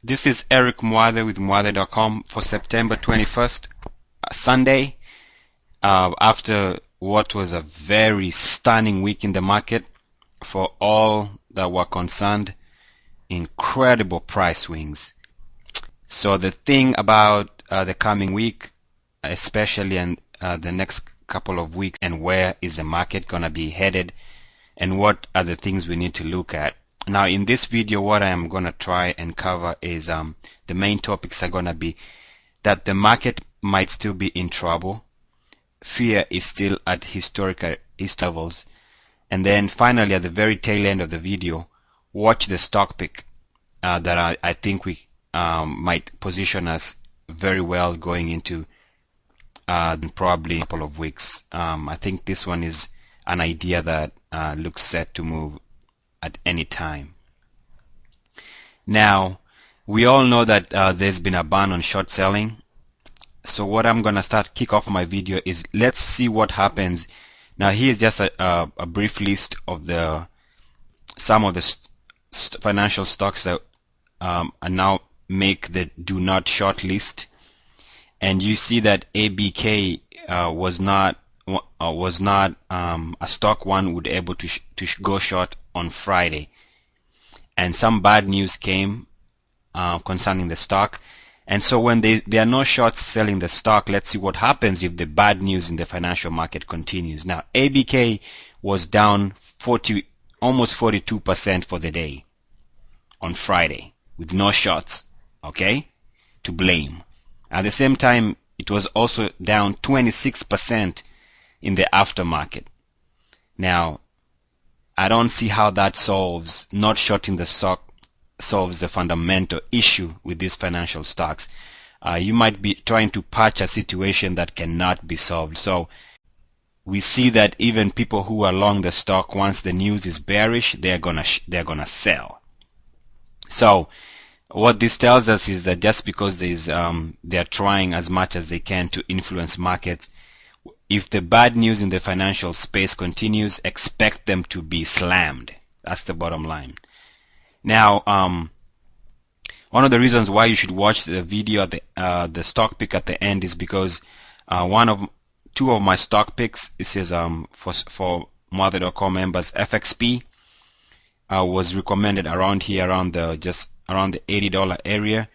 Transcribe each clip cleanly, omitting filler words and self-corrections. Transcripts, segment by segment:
This is Eric Mwathe with Mwathe.com for September 21st, Sunday, after what was a very stunning week in the market for all that were concerned. Incredible price swings. So the thing about the coming week, especially and the next couple of weeks, and where is the market gonna be headed, and what are the things we need to look at. Now in this video, what I am gonna try and cover is the main topics are gonna be that the market might still be in trouble, fear is still at historical levels, and then finally at the very tail end of the video, watch the stock pick that I think we might position us very well going into probably a couple of weeks. I think this one is an idea that looks set to move at any time. Now, we all know that there's been a ban on short selling. So what I'm going to kick off my video is let's see what happens. Now here's just a brief list of some of the financial stocks that are now make the do not short list. And you see that ABK was not a stock one would able to go short on Friday, and some bad news came concerning the stock. And so when there are no shorts selling the stock, let's see what happens if the bad news in the financial market continues. Now ABK was down almost 42% for the day on Friday with no shorts, okay, to blame. At the same time, it was also down 26% in the aftermarket. Now, I don't see how that solves, not shorting the stock solves the fundamental issue with these financial stocks. You might be trying to patch a situation that cannot be solved. So we see that even people who are long the stock, once the news is bearish, they're gonna sell. So what this tells us is that just because they're trying as much as they can to influence markets, if the bad news in the financial space continues, expect them to be slammed. That's the bottom line. Now, one of the reasons why you should watch the video at the stock pick at the end is because two of my stock picks, this is for Mwathe.com members, FXP was recommended around here, just around the $80 area.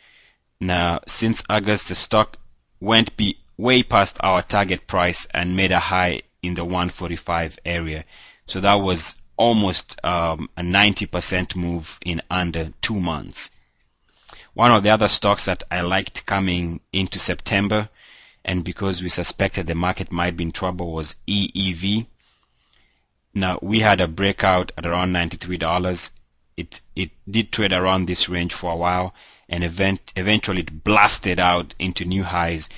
Now, since August, the stock went way past our target price and made a high in the 145 area. So that was almost a 90% move in under 2 months. One of the other stocks that I liked coming into September, and because we suspected the market might be in trouble, was EEV. Now we had a breakout at around $93. It did trade around this range for a while, and eventually it blasted out into new highs,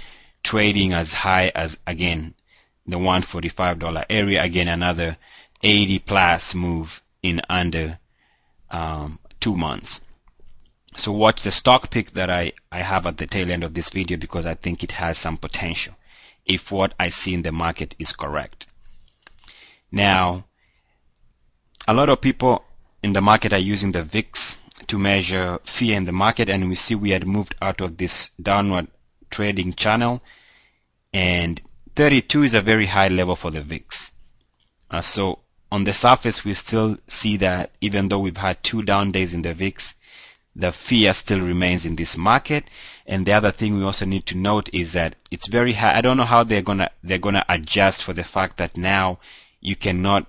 trading as high as, again, the $145 area. Again, another 80 plus move in under 2 months. So watch the stock pick that I have at the tail end of this video, because I think it has some potential if what I see in the market is correct. Now, a lot of people in the market are using the VIX to measure fear in the market, and we see we had moved out of this downward trading channel, and 32 is a very high level for the VIX. So on the surface, we still see that even though we've had 2 down days in the VIX, the fear still remains in this market. And the other thing we also need to note is that it's very high. I don't know how they're gonna adjust for the fact that now you cannot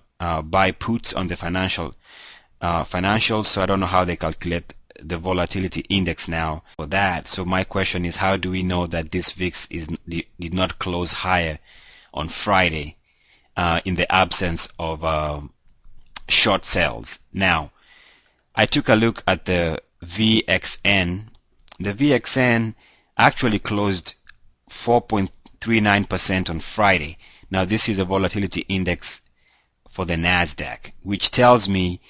buy puts on the financials. So I don't know how they calculate the volatility index now for that. So my question is, how do we know that this VIX did not close higher on Friday in the absence of short sales? Now, I took a look at the VXN. The VXN actually closed 4.39% on Friday. Now this is a volatility index for the NASDAQ, which tells me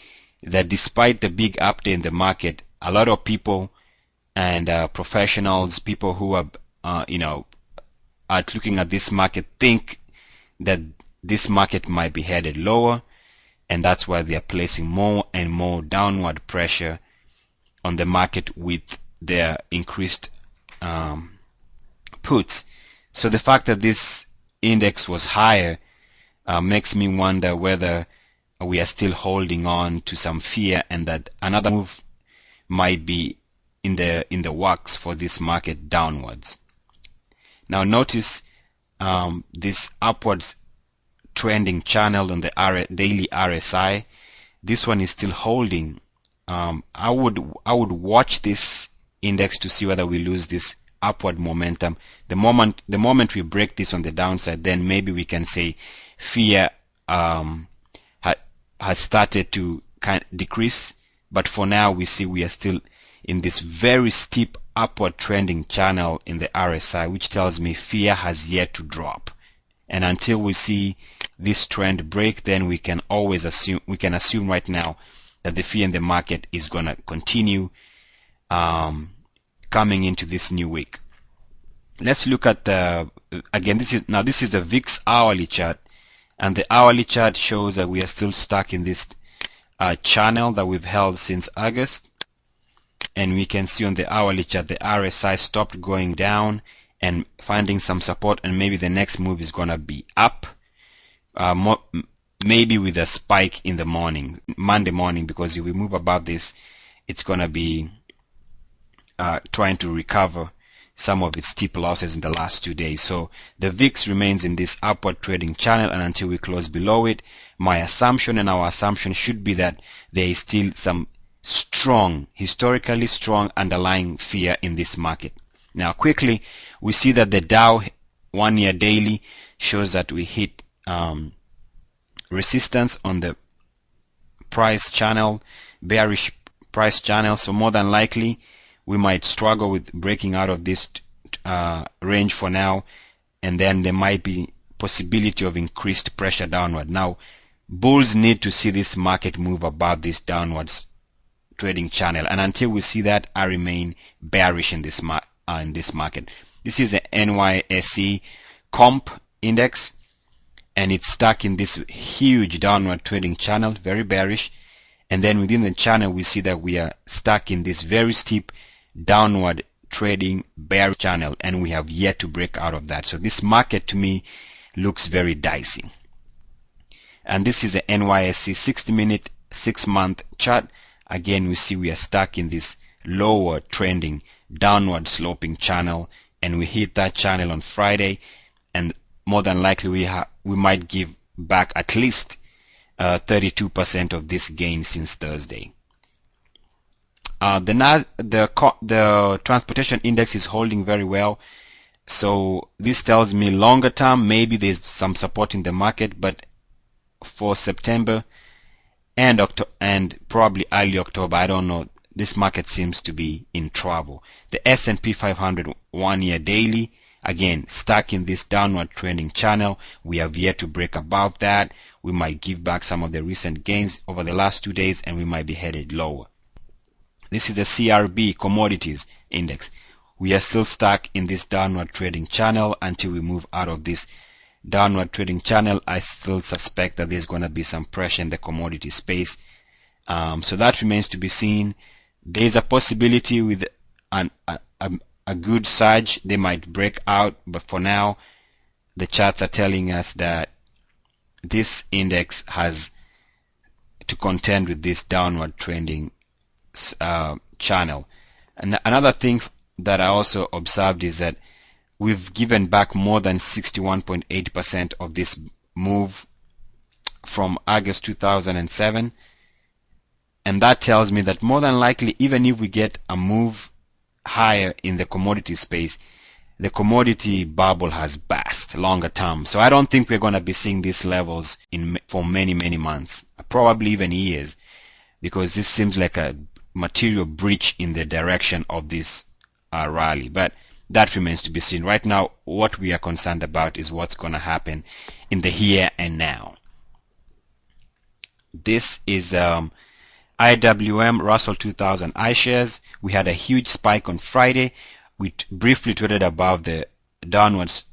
that despite the big update in the market, a lot of people and professionals, people who are are looking at this market, think that this market might be headed lower, and that's why they are placing more and more downward pressure on the market with their increased puts. So the fact that this index was higher makes me wonder whether we are still holding on to some fear and that another move might be in the works for this market downwards. Now notice this upwards trending channel on the daily RSI. This one is still holding. I would watch this index to see whether we lose this upward momentum. The moment we break this on the downside, then maybe we can say fear has started to decrease. But for now, we see we are still in this very steep upward trending channel in the RSI, which tells me fear has yet to drop. And until we see this trend break, then we can assume right now that the fear in the market is going to continue coming into this new week. Let's look at again, this is the VIX hourly chart, and the hourly chart shows that we are still stuck in this channel that we've held since August. And we can see on the hourly chart the RSI stopped going down and finding some support, and maybe the next move is going to be up, maybe with a spike in the morning, Monday morning, because if we move above this, it's going to be trying to recover some of its steep losses in the last 2 days. So the VIX remains in this upward trading channel, and until we close below it, my assumption and our assumption should be that there is still some strong, historically strong underlying fear in this market. Now quickly, we see that the Dow 1 year daily shows that we hit resistance on the price channel, bearish price channel. So more than likely, we might struggle with breaking out of this range for now, and then there might be possibility of increased pressure downward. Now, bulls need to see this market move above this downwards trading channel, and until we see that, I remain bearish in this market. This is the NYSE comp index, and it's stuck in this huge downward trading channel, very bearish. And then within the channel, we see that we are stuck in this very steep downward trading bearish channel, and we have yet to break out of that. So this market to me looks very dicey. And this is the NYSE 60-minute 6-month chart. Again, we see we are stuck in this lower trending downward sloping channel, and we hit that channel on Friday, and more than likely we might give back at least 32% of this gain since Thursday. The transportation index is holding very well, so this tells me longer term maybe there's some support in the market, but for September and probably early October, I don't know, this market seems to be in trouble. The S&P 500 1 year daily, again stuck in this downward trending channel. We have yet to break above that. We might give back some of the recent gains over the last 2 days, and we might be headed lower. This is the CRB commodities index. We are still stuck in this downward trading channel until we move out of this downward trading channel. I still suspect that there's going to be some pressure in the commodity space. So that remains to be seen. There's a possibility with a good surge they might break out, but for now the charts are telling us that this index has to contend with this downward trending channel. And another thing that I also observed is that we've given back more than 61.8% of this move from August 2007, and that tells me that more than likely, even if we get a move higher in the commodity space, the commodity bubble has burst longer term. So I don't think we're going to be seeing these levels for many months, probably even years, because this seems like a material breach in the direction of this rally. But that remains to be seen. Right now, what we are concerned about is what's going to happen in the here and now. This is IWM Russell 2000 iShares. We had a huge spike on Friday. We briefly traded above the downwards